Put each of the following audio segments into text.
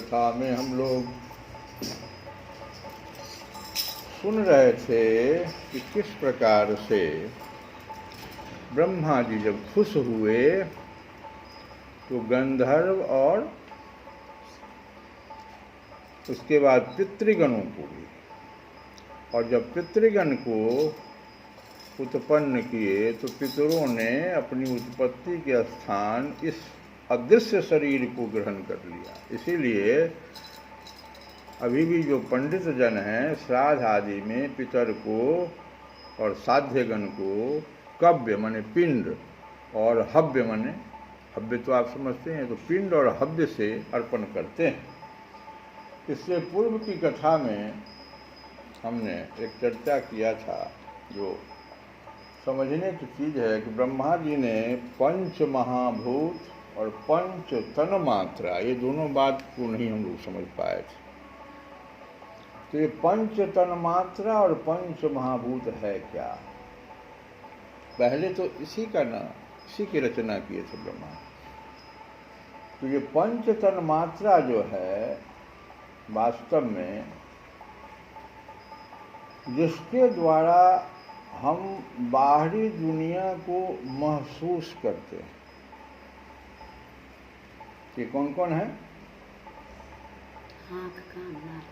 कथा में हम लोग सुन रहे थे कि किस प्रकार से ब्रह्मा जी जब खुश हुए तो गंधर्व और उसके बाद पितृगणों को भी, और जब पितृगण को उत्पन्न किए तो पितरों ने अपनी उत्पत्ति के स्थान इस अदृश्य शरीर को ग्रहण कर लिया। इसीलिए अभी भी जो पंडित जन हैं श्राद्ध आदि में पितर को और साध्यगण को कव्य माने पिंड और हव्य माने हव्य तो आप समझते हैं, तो पिंड और हव्य से अर्पण करते हैं। इससे पूर्व की कथा में हमने एक चर्चा किया था, जो समझने की चीज़ है कि ब्रह्मा जी ने पंच महाभूत और पंच तन मात्रा, ये दोनों बात को नहीं हम लोग समझ पाए थे। तो ये पंच तन मात्रा और पंच महाभूत है क्या? पहले तो इसी की रचना किए थे ब्रह्मा। तो ये पंच तन मात्रा जो है वास्तव में जिसके द्वारा हम बाहरी दुनिया को महसूस करते हैं, ये कौन कौन है?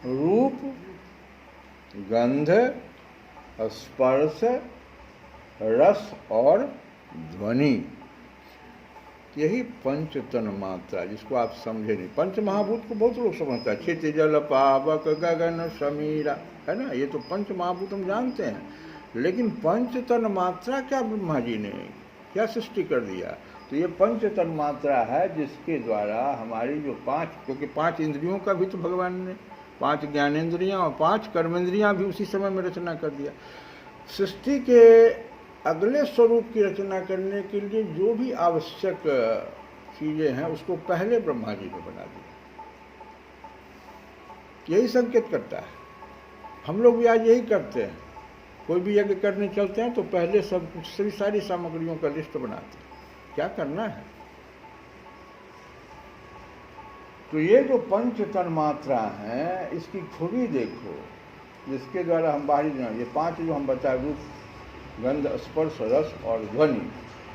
रूप, गंध, स्पर्श, रस और ध्वनि, यही पंच तन मात्रा, जिसको आप समझे नहीं। पंच महाभूत को बहुत लोग समझता है, क्षिति जल पावक गगन समीरा, है ना, ये तो पंच महाभूत हम जानते हैं। लेकिन पंच तन मात्रा क्या ब्रह्मा जी ने क्या सृष्टि कर दिया? तो ये पंच तन मात्रा है जिसके द्वारा हमारी जो पांच, क्योंकि पांच इंद्रियों का भी तो भगवान ने, पांच ज्ञानेंद्रियां और पांच कर्मेंद्रियां भी उसी समय में रचना कर दिया। सृष्टि के अगले स्वरूप की रचना करने के लिए जो भी आवश्यक चीजें हैं उसको पहले ब्रह्मा जी ने बना दिया। यही संकेत करता है। हम लोग भी आज यही करते हैं, कोई भी यज्ञ करने चलते हैं तो पहले सब कुछ सभी सारी सामग्रियों का लिस्ट बनाते हैं, क्या करना है। तो ये जो पंच तन मात्रा है इसकी खूबी देखो, जिसके द्वारा हम बाहरी, ये पांच जो हम बताए, रूप, गंध, स्पर्श, रस और ध्वनि,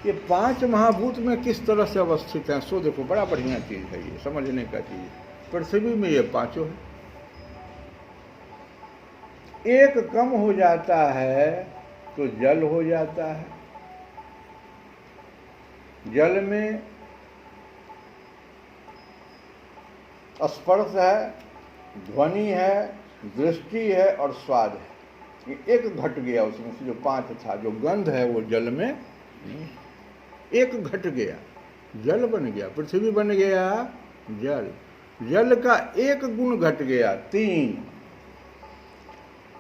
ये पांच महाभूत में किस तरह से अवस्थित हैं सो देखो। बड़ा बढ़िया चीज है ये, समझने का चीज। पृथ्वी में ये पांचों है, एक कम हो जाता है तो जल हो जाता है। जल में स्पर्श है, ध्वनि है, दृष्टि है और स्वाद है। ये एक घट गया उसमें से, जो पांच था। जो गंध है वो जल में एक घट गया, जल बन गया। पृथ्वी बन गया जल, जल का एक गुण घट गया, तीन,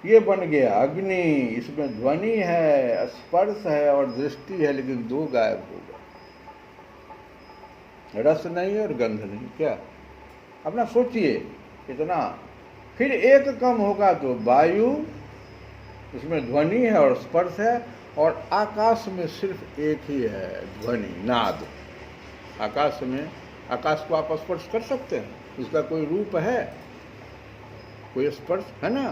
ये बन गया अग्नि। इसमें ध्वनि है, स्पर्श है और दृष्टि है, लेकिन दो गायब हो गए, रस नहीं और गंध नहीं। क्या अपना सोचिए इतना। फिर एक कम होगा तो वायु, उसमें ध्वनि है और स्पर्श है, और आकाश में सिर्फ एक ही है ध्वनि, नाद। आकाश में, आकाश को आप स्पर्श कर सकते हैं? इसका कोई रूप है, कोई स्पर्श है ना?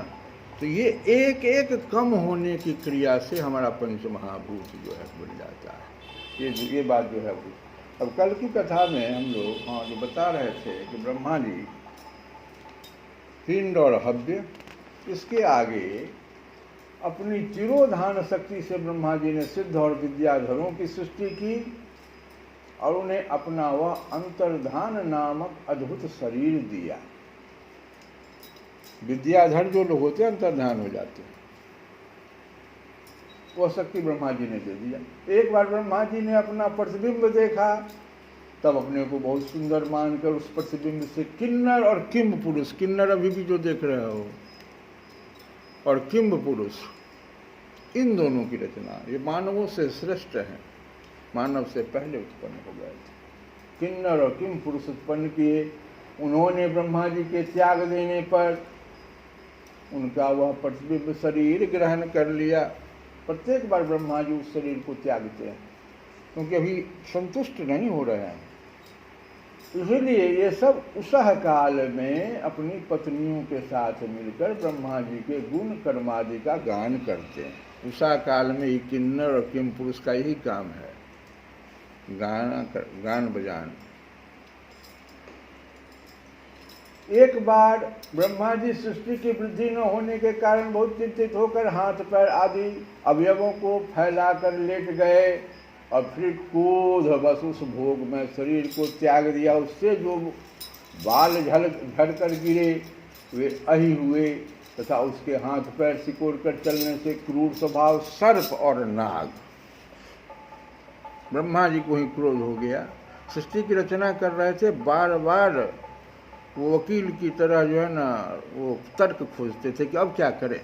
तो ये एक एक कम होने की क्रिया से हमारा पंच महाभूत जो है बन जाता है। ये बात जो है। अब कल की कथा में हम लोग जो बता रहे थे कि ब्रह्मा जी पिंड और हव्य, इसके आगे अपनी तिरोधान शक्ति से ब्रह्मा जी ने सिद्ध और विद्याधरों की सृष्टि की, और उन्हें अपना वह अंतर्धान नामक अद्भुत शरीर दिया। विद्याधर जो लोग होते हैं अंतर्धान हो जाते हैं, वो शक्ति ब्रह्मा जी ने दे दिया। एक बार ब्रह्मा जी ने अपना प्रतिबिंब देखा, तब अपने को बहुत सुंदर मानकर उस प्रतिबिंब से किन्नर और किंब पुरुष, किन्नर अभी भी जो देख रहे हो, और किंब पुरुष, इन दोनों की रचना, ये मानवों से श्रेष्ठ है, मानव से पहले उत्पन्न हो गए थे। किन्नर और किंब पुरुष उत्पन्न किए। उन्होंने ब्रह्मा जी के त्याग देने पर उनका वह प्रतिबिंब शरीर ग्रहण कर लिया। प्रत्येक बार ब्रह्मा जी उस शरीर को त्यागते हैं, क्योंकि अभी संतुष्ट नहीं हो रहे हैं। इसलिए ये सब उषः काल में अपनी पत्नियों के साथ मिलकर ब्रह्मा जी के गुण कर्मादि का गान करते हैं। उषा काल में ये किन्नर और किम पुरुष का यही काम है, गान बजान। एक बार ब्रह्मा जी सृष्टि की वृद्धि न होने के कारण बहुत चिंतित होकर हाथ पैर आदि अवयवों को फैलाकर लेट गए और फिर क्रोध बस उस भोग में शरीर को त्याग दिया। उससे जो बाल झड़ कर गिरे वे अहि हुए तथा उसके हाथ पैर सिकोड़ कर चलने से क्रूर स्वभाव सर्प और नाग। ब्रह्मा जी को ही क्रोध हो गया। सृष्टि की रचना कर रहे थे, बार बार वो वकील की तरह जो है ना वो तर्क खोजते थे कि अब क्या करें।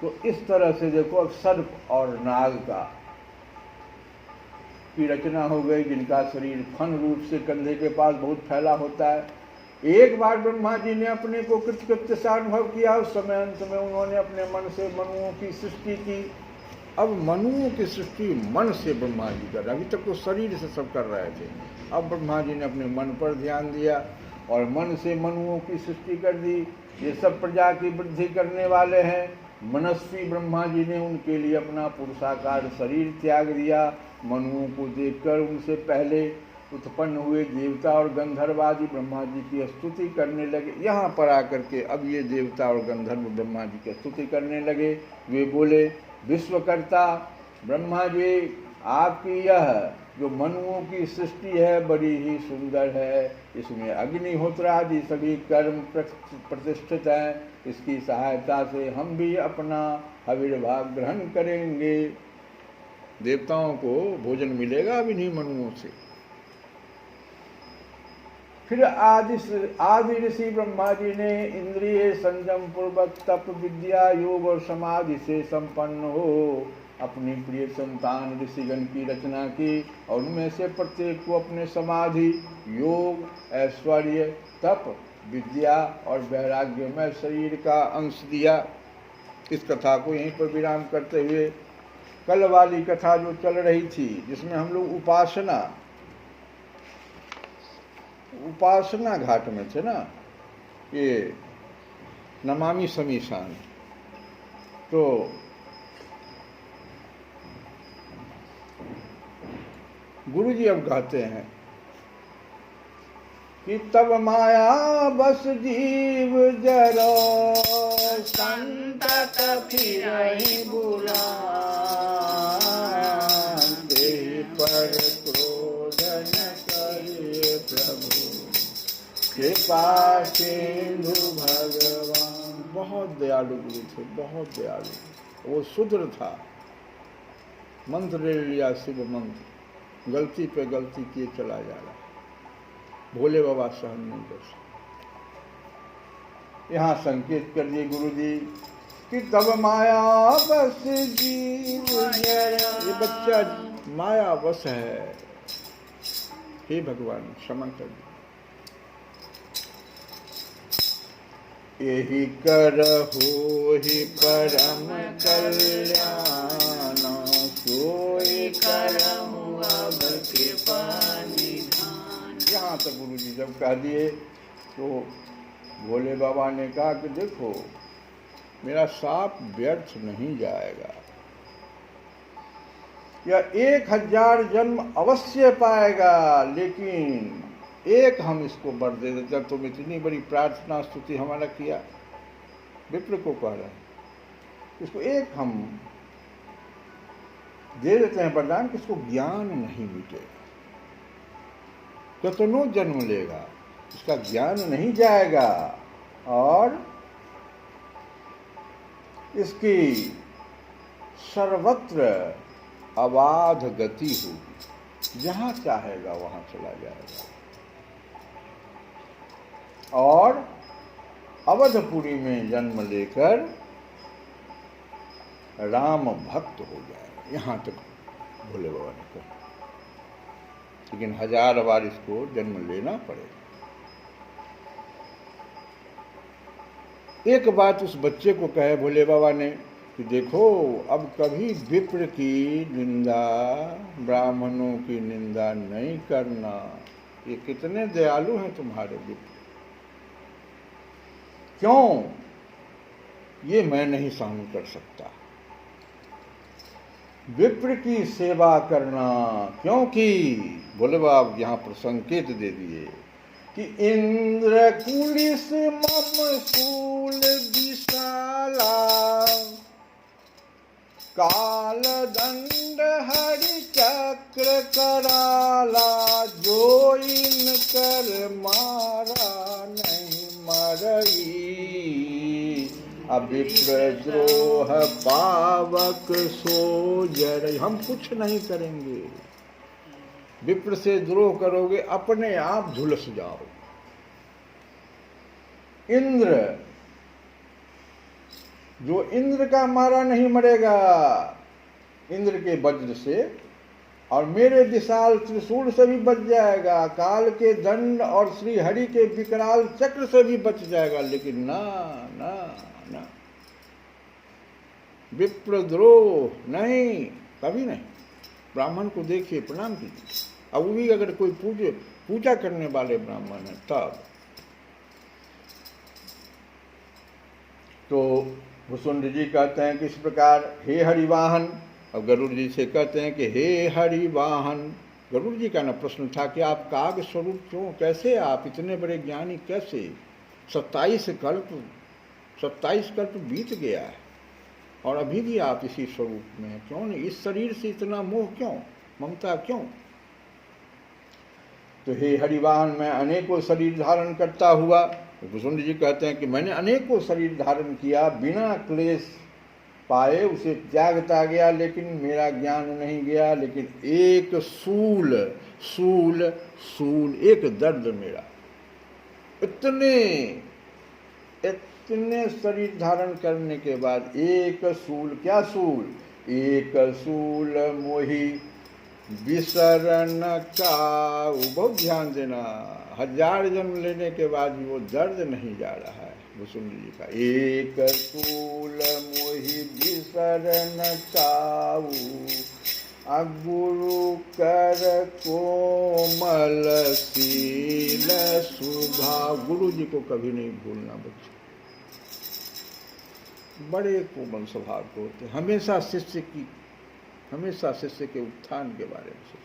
तो इस तरह से देखो अब सर्प और नाग की रचना हो गई, जिनका शरीर फन रूप से कंधे के पास बहुत फैला होता है। एक बार ब्रह्मा जी ने अपने को कृतकृत्य सा अनुभव किया। उस समय अंत में उन्होंने अपने मन से मनुओं की सृष्टि की। अब मनुओं की सृष्टि मन से ब्रह्मा जी कर रहे, अभी तक तो शरीर से सब कर रहे थे। अब ब्रह्मा जी ने अपने मन पर ध्यान दिया और मन से मनुओं की सृष्टि कर दी। ये सब प्रजा की वृद्धि करने वाले हैं। मनस्वी ब्रह्मा जी ने उनके लिए अपना पुरुषाकार शरीर त्याग दिया। मनुओं को देखकर उनसे पहले उत्पन्न हुए देवता और गंधर्वादि ब्रह्मा जी की स्तुति करने लगे। यहाँ पर आकर के अब ये देवता और गंधर्व ब्रह्मा जी की स्तुति करने लगे। वे बोले, विश्वकर्ता ब्रह्मा जी, आपकी यह जो मनुओं की सृष्टि है बड़ी ही सुंदर है। इसमें अग्निहोत्र आदि सभी कर्म प्रतिष्ठित हैं। इसकी सहायता से हम भी अपना आविर्भाव ग्रहण करेंगे। देवताओं को भोजन मिलेगा अब इन्हीं मनुओं से। फिर आदि ऋषि ब्रह्मा जी ने इंद्रिय संयम पूर्वक तप विद्या योग और समाधि से संपन्न हो अपनी प्रिय संतान ऋषिगण की रचना की और उनमें से प्रत्येक को अपने समाधि योग ऐश्वर्य तप विद्या और वैराग्य में शरीर का अंश दिया। इस कथा को यहीं पर विराम करते हुए कल वाली कथा जो चल रही थी, जिसमें हम लोग उपासना घाट में थे ना, ये नमामि समीशान, तो गुरुजी अब कहते हैं कि तब माया बस जीव जरो संतत फिरहि बुलान देहि पर क्रोध न करिए प्रभु कृपा सिंधु भगवान। बहुत दयालु गुरु थे, बहुत दयालु। वो शूद्र था, मंत्र ले लिया, शिव मंत्र, गलती पे गलती किए चला जा रहा। भोले बाबा सहन नहीं कर सकते। यहाँ संकेत कर दिए गुरु जी कि तब माया बस जीव जरा, ये बच्चा माया बस है, हे भगवान क्षमा कर दो। यही करहु ही परम कल्याण सोई करहु अब कृपा निधान। यहाँ तक गुरु जी जब कह दिए तो भोले बाबा ने कहा कि देखो मेरा साप व्यर्थ नहीं जाएगा, यह 1000 जन्म अवश्य पाएगा, लेकिन एक हम इसको वर दे देते। तुम इतनी बड़ी प्रार्थना स्तुति हमारा किया, विप्र को कह रहे हैं, इसको एक हम दे देते हैं वरदान कि इसको ज्ञान नहीं मिटेगा। कितनों जन्म लेगा, इसका ज्ञान नहीं जाएगा और इसकी सर्वत्र अबाध गति होगी, जहां चाहेगा वहां चला जाएगा और अवधपुरी में जन्म लेकर राम भक्त हो जाएगा। यहाँ तक भोले बाबा ने कहा, लेकिन 1000 बार इसको जन्म लेना पड़ेगा। एक बात उस बच्चे को कहे भोले बाबा ने कि देखो अब कभी विप्र की निंदा, ब्राह्मणों की निंदा नहीं करना। ये कितने दयालु हैं तुम्हारे विप्र। क्यों? ये मैं नहीं सहन कर सकता। विप्र की सेवा करना, क्योंकि बोले बाब यहाँ पर संकेत दे दिए कि इंद्र कुलिस मम शूल विशाला, काल दंड हरि चक्र कराला, जो इन कर मारा नहीं मरई, अविप्रद्रोह पावक सो जर। हम कुछ नहीं करेंगे, विप्र से द्रोह करोगे अपने आप झुलस जाओ। इंद्र, जो इंद्र का मारा नहीं मरेगा इंद्र के वज्र से, और मेरे विशाल त्रिशूल से भी बच जाएगा, काल के दंड और श्री हरि के विकराल चक्र से भी बच जाएगा, लेकिन ना ना ना, विप्रद्रोह नहीं, कभी नहीं। ब्राह्मण को देखिए, प्रणाम कीजिए। अब भी अगर कोई पूजा करने वाले ब्राह्मण है तब तो भुसुंड जी कहते हैं कि इस प्रकार, हे हरिवाहन। अब गरुड़ जी से कहते हैं कि हे हरिवाहन। गरुड़ जी का ना प्रश्न था कि आप काग स्वरूप क्यों, कैसे आप इतने बड़े ज्ञानी, कैसे? 27 कल्प बीत गया है और अभी भी आप इसी स्वरूप में हैं, क्यों नहीं? इस शरीर से इतना मोह क्यों, ममता क्यों? तो हे हरिवाहन, मैं अनेकों शरीर धारण करता हुआ, भुसुंड जी कहते हैं कि मैंने अनेकों शरीर धारण किया, बिना क्लेश पाए उसे त्यागता गया, लेकिन मेरा ज्ञान नहीं गया। लेकिन एक सूल सूल सूल, एक दर्द मेरा, इतने शरीर धारण करने के बाद एक सूल, क्या सूल? एक सूल मोही विसरण का। बहुत ध्यान देना, 1000 जन्म लेने के बाद भी वो दर्द नहीं जा रहा है भुसुंड जी का। एक सूल मोहि विसरण काऊ, गुरु कर कोमल शील स्वभाव। गुरु जी को कभी नहीं भूलना बच्चे, बड़े कोमल स्वभाव के होते, हमेशा शिष्य के उत्थान के बारे में सोचते,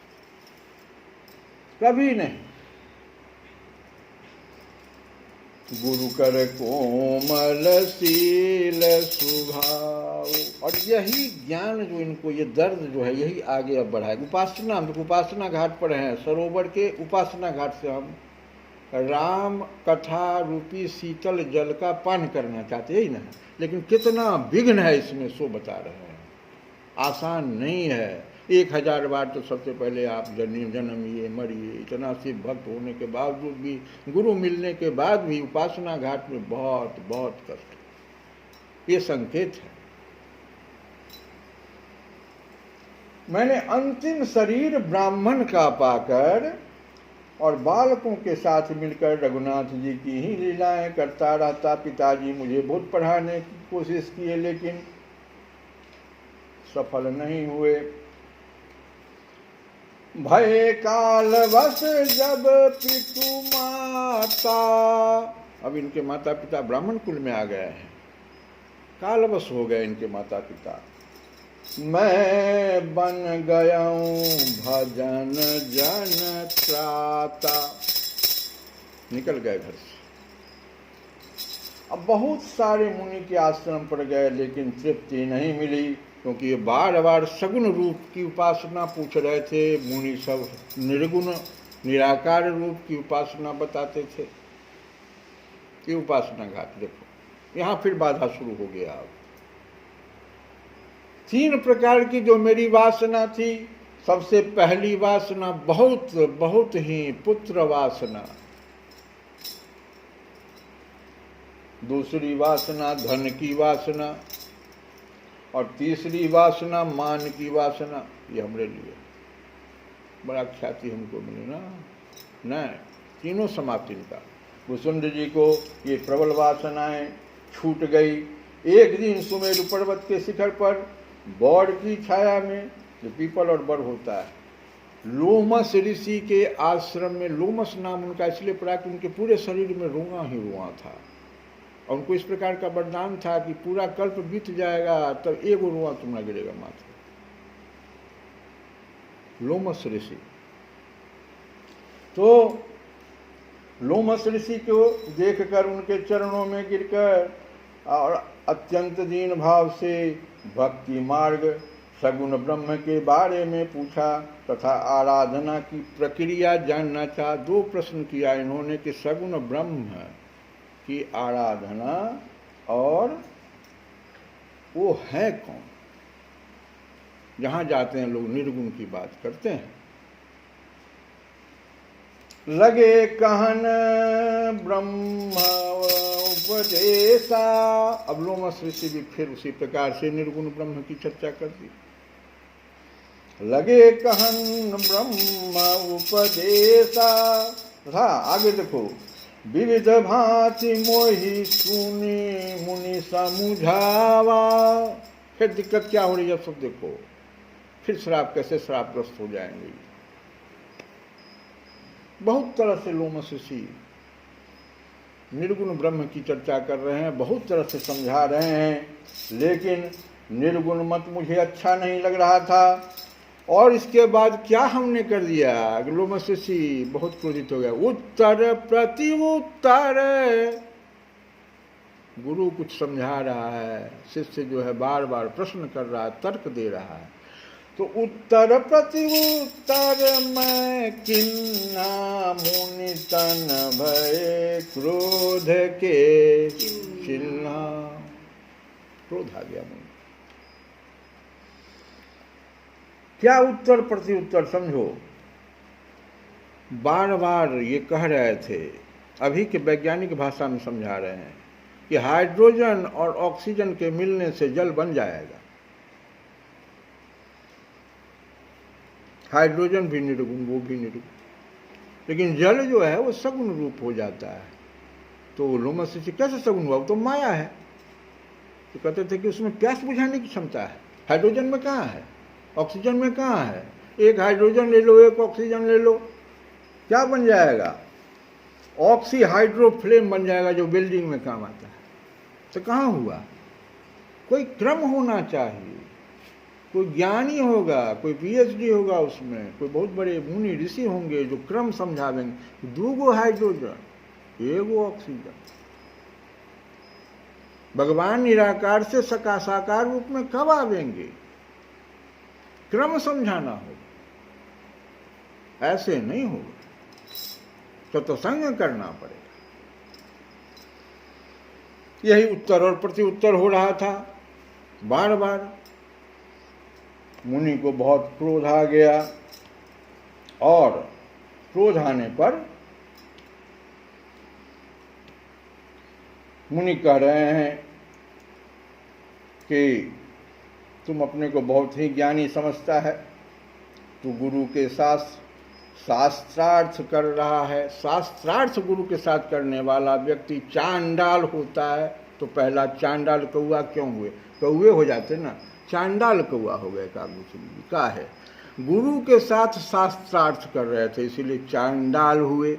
कभी नहीं। गुरु कर कोमल शील स्वभाव। और यही ज्ञान जो इनको, ये दर्द जो है, यही आगे अब बढ़ाएगा। उपासना, हम तो उपासना घाट पर हैं, सरोवर के उपासना घाट से हम राम कथा रूपी शीतल जल का पान करना चाहते, यही ना। लेकिन कितना विघ्न है इसमें, सो बता रहे हैं। आसान नहीं है। 1000 बार तो सबसे पहले आप जन्मिए मरिए, इतना शिव भक्त होने के बावजूद भी, गुरु मिलने के बाद भी उपासना घाट में बहुत बहुत कष्ट। ये संकेत है। मैंने अंतिम शरीर ब्राह्मण का पाकर और बालकों के साथ मिलकर रघुनाथ जी की ही लीलाएं करता रहता। पिताजी मुझे बहुत पढ़ाने की कोशिश किए, लेकिन सफल नहीं हुए। भय काल वश जब पितु माता, अब इनके माता पिता ब्राह्मण कुल में आ गए हैं, कालवश हो गए इनके माता पिता। मैं बन गया हूँ भजन जन त्राता, निकल गए घर से। अब बहुत सारे मुनि के आश्रम पर गए, लेकिन तृप्ति नहीं मिली, क्योंकि ये बार बार सगुण रूप की उपासना पूछ रहे थे। मुनि सब निर्गुण निराकार रूप की उपासना बताते थे। ये उपासना घाट देखो, यहाँ फिर बाधा शुरू हो गया। अब 3 प्रकार की जो मेरी वासना थी, सबसे पहली वासना बहुत बहुत ही पुत्र वासना, दूसरी वासना धन की वासना, और तीसरी वासना मान की वासना। ये हमारे लिए बड़ा ख्याति हमको मिली ना, नहीं तीनों समाप्ति का। भुसुंड जी को ये प्रबल वासनाएं छूट गई, एक दिन सुमेरु पर्वत के शिखर पर बौड़ की छाया में, जो पीपल और बड़ होता है, लोमस ऋषि के आश्रम में, लोमस नाम उनका इसलिए पड़ा कि उनके पूरे शरीर में रोआ ही रोआ था, और उनको इस प्रकार का वरदान था कि पूरा कल्प बीत जाएगा तब एक रोआ तुम्हारा गिरेगा माथे। लोमस ऋषि, तो लोमस ऋषि को देखकर उनके चरणों में गिरकर और अत्यंत दीन भाव से भक्ति मार्ग सगुण ब्रह्म के बारे में पूछा तथा आराधना की प्रक्रिया जानना चाहा। दो प्रश्न किया इन्होंने कि सगुण ब्रह्म की आराधना और वो है कौन। जहां जाते हैं लोग निर्गुण की बात करते हैं। लगे कहन ब्रह्म उपदेशा। अब लोमस ऋषि भी फिर उसी प्रकार से निर्गुण ब्रह्म की चर्चा कर दी। लगे कहन ब्रह्म उपदेशा तथा आगे देखो, विविध भांति मोहि सुनी मुनि समुझावा। फिर दिक्कत क्या हो रही है सब देखो, फिर श्राप कैसे श्रापग्रस्त हो जाएंगे। बहुत तरह से लोमस ऋषि निर्गुण ब्रह्म की चर्चा कर रहे हैं, बहुत तरह से समझा रहे हैं, लेकिन निर्गुण मत मुझे अच्छा नहीं लग रहा था। और इसके बाद क्या हमने कर दिया, लोमस ऋषि बहुत क्रोधित हो गया। उत्तर प्रति उत्तर, गुरु कुछ समझा रहा है, शिष्य जो है बार बार प्रश्न कर रहा है, तर्क दे रहा है, तो उत्तर प्रति उत्तर मैं किन्ना मुनि तन भय क्रोध के चिन्हा। क्रोध आ गया मुनि। क्या उत्तर प्रति उत्तर, समझो। बार बार ये कह रहे थे, अभी के वैज्ञानिक भाषा में समझा रहे हैं कि हाइड्रोजन और ऑक्सीजन के मिलने से जल बन जाएगा। हाइड्रोजन भी निर्गुण, वो भी निर्गुण, लेकिन जल जो है वो सगुण रूप हो जाता है। तो लोमस ऋषि कैसे सगुण हुआ, वो तो माया है। तो कहते थे कि उसमें प्यास बुझाने की क्षमता है। हाइड्रोजन में कहाँ है, ऑक्सीजन में कहाँ है। एक हाइड्रोजन ले लो, एक ऑक्सीजन ले लो, क्या बन जाएगा, ऑक्सी हाइड्रो फ्लेम बन जाएगा, जो बिल्डिंग में काम आता है। तो कहाँ हुआ, कोई क्रम होना चाहिए, कोई ज्ञानी होगा, कोई पीएचडी होगा उसमें, कोई बहुत बड़े मुनि ऋषि होंगे जो क्रम समझावेंगे। 2 हाइड्रोजन, 1 ऑक्सीजन। भगवान निराकार से साकार रूप में कब आवेंगे, क्रम समझाना होगा, ऐसे नहीं होगा, सत्संग करना पड़ेगा। यही उत्तर और प्रति उत्तर हो रहा था बार बार। मुनि को बहुत क्रोध आ गया, और क्रोध आने पर मुनि कह रहे हैं कि तुम अपने को बहुत ही ज्ञानी समझता है, तू गुरु के साथ शास्त्रार्थ कर रहा है। शास्त्रार्थ गुरु के साथ करने वाला व्यक्ति चांडाल होता है। तो पहला चांडाल कौआ क्यों हुए, कौए हो जाते ना, चांडाल कौआ हो गए। का है, गुरु के साथ शास्त्रार्थ कर रहे थे इसीलिए चांडाल हुए।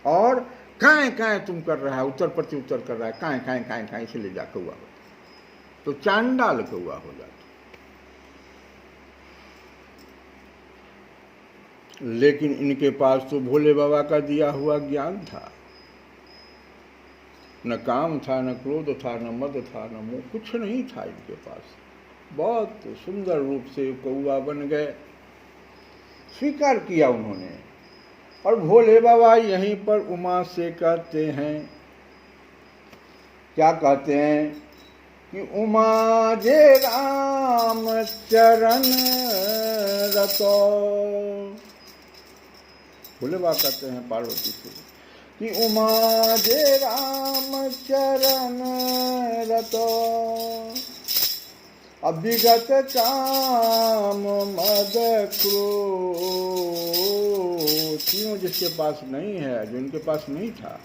और काएं काएं तुम कर रहा है, उत्तर प्रति उत्तर कर रहा है, काएं काएं काएं काएं, इसलिए जा कौआ हो, तो चांडाल कौआ हो जाता। लेकिन इनके पास तो भोले बाबा का दिया हुआ ज्ञान था। न काम था, न क्रोध था, न मद था, न मोह, कुछ नहीं था इनके पास। बहुत सुंदर रूप से कौआ बन गए, स्वीकार किया उन्होंने। और भोले बाबा यहीं पर उमा से कहते हैं, क्या कहते हैं कि उमा जे राम चरण रतो। भोले बाबा कहते हैं पार्वती से कि उमा जे राम चरण रतो, अभिगत काम मद क्रोध। तीनों जिसके पास नहीं है, जो इनके पास नहीं था,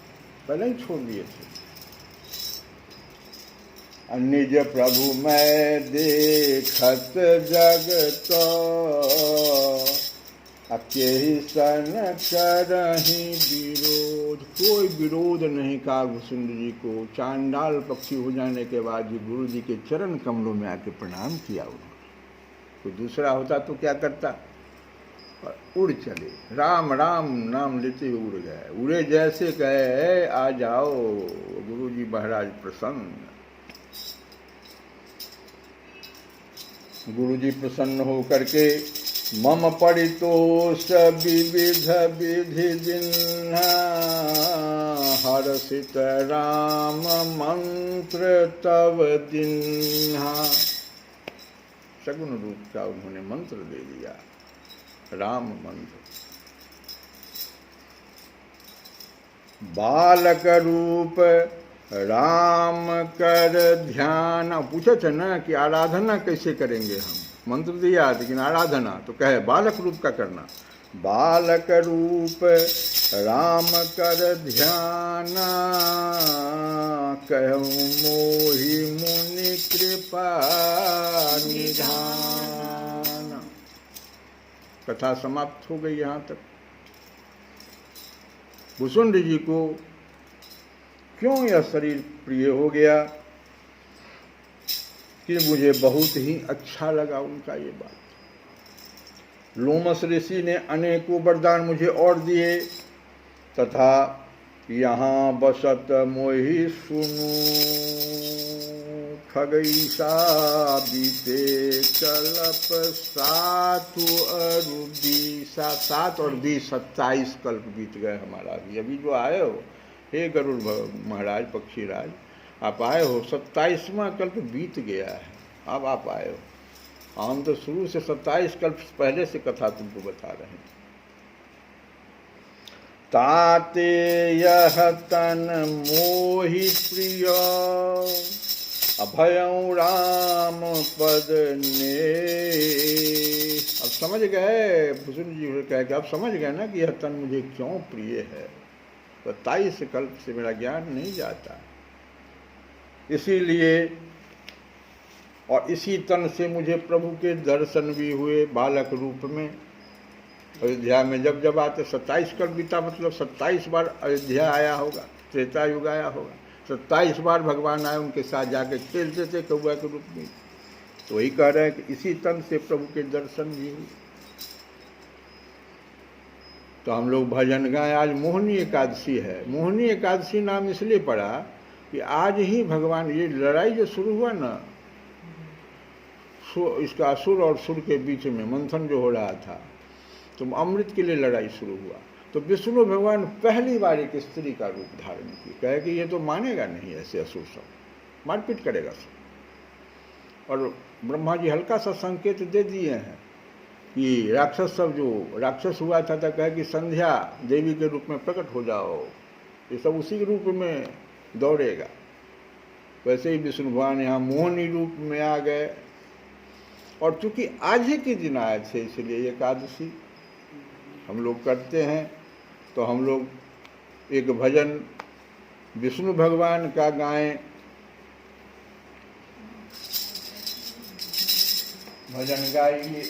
पहले ही छोड़ दिए थे। निज प्रभु मैं देखत जगत, अकेही सन करही विरोध। कोई विरोध नहीं कहा भुसुंड जी को। चांडाल पक्षी हो जाने के बाद भी गुरु जी के चरण कमलों में आके प्रणाम किया उन्होंने। कोई दूसरा होता तो क्या करता, और उड़ चले, राम राम नाम लेते हुए उड़ गए। उड़े जैसे कहे आ जाओ गुरु जी महाराज प्रसन्न। गुरु जी प्रसन्न हो करके मम परितोष विविध विधि जिन्हा, हर्षित राम मंत्र तव दिन्हा। सगुण रूप का उन्होंने मंत्र दे दिया, राम मंत्र। बालक रूप राम कर ध्यान। पूछे थे ना कि आराधना कैसे करेंगे हम, मंत्र दिया लेकिन आराधना तो कहे बालक रूप का करना। बालक रूप राम कर ध्यान, कहूँ मोहि मुनि कृपा निधान। कथा समाप्त हो गई यहाँ तक। भुसुंड जी को क्यों यह शरीर प्रिय हो गया कि मुझे बहुत ही अच्छा लगा उनका ये बात। लोमस ऋषि ने अनेकों वरदान मुझे और दिए, तथा यहाँ बसत मोहि सुनु, खगईसा बीते कल्प सातु अरु 7 और 20 27 कल्प बीत गए हमारा भी। अभी जो आए हो हे गरुड़ महाराज पक्षीराज, आप आए हो, 27वां कल्प बीत गया है, अब आप आए हो। हम तो शुरू से 27 कल्प पहले से कथा तुमको बता रहे हैं। ताते यह तन मोहि प्रिय, अभयं राम पद ने। अब समझ गए भुसुंड जी कह के, अब समझ गए ना कि यह तन मुझे क्यों प्रिय है। 27 कल्प से मेरा ज्ञान नहीं जाता, इसीलिए। और इसी तन से मुझे प्रभु के दर्शन भी हुए बालक रूप में। अयोध्या में जब जब आते 27 कल्प बीता, मतलब 27 बार अयोध्या आया होगा, त्रेता युग आया होगा, 27 बार भगवान आए, उनके साथ जाके खेलते थे कौआ के रूप में। तो वही कह रहे हैं कि इसी तन से प्रभु के दर्शन भी हुए। तो हम लोग भजन गाएं। आज मोहनी एकादशी है। मोहनी एकादशी नाम इसलिए पड़ा कि आज ही भगवान, ये लड़ाई जो शुरू हुआ ना, इसका असुर और सुर के बीच में मंथन जो हो रहा था, तो अमृत के लिए लड़ाई शुरू हुआ। तो विष्णु भगवान पहली बार एक स्त्री का रूप धारण की। कहे कि ये तो मानेगा नहीं ऐसे असुर, सब मारपीट करेगा सब। और ब्रह्मा जी हल्का सा संकेत दे दिए हैं कि राक्षस सब जो राक्षस हुआ था, तो कहे कि संध्या देवी के रूप में प्रकट हो जाओ, ये सब उसी के रूप में दौड़ेगा। वैसे ही विष्णु भगवान यहाँ मोहनी रूप में आ गए। और चूंकि आज ही के दिन आए थे, इसलिए एकादशी हम लोग करते हैं। तो हम लोग एक भजन विष्णु भगवान का गाएं। भजन गाइए।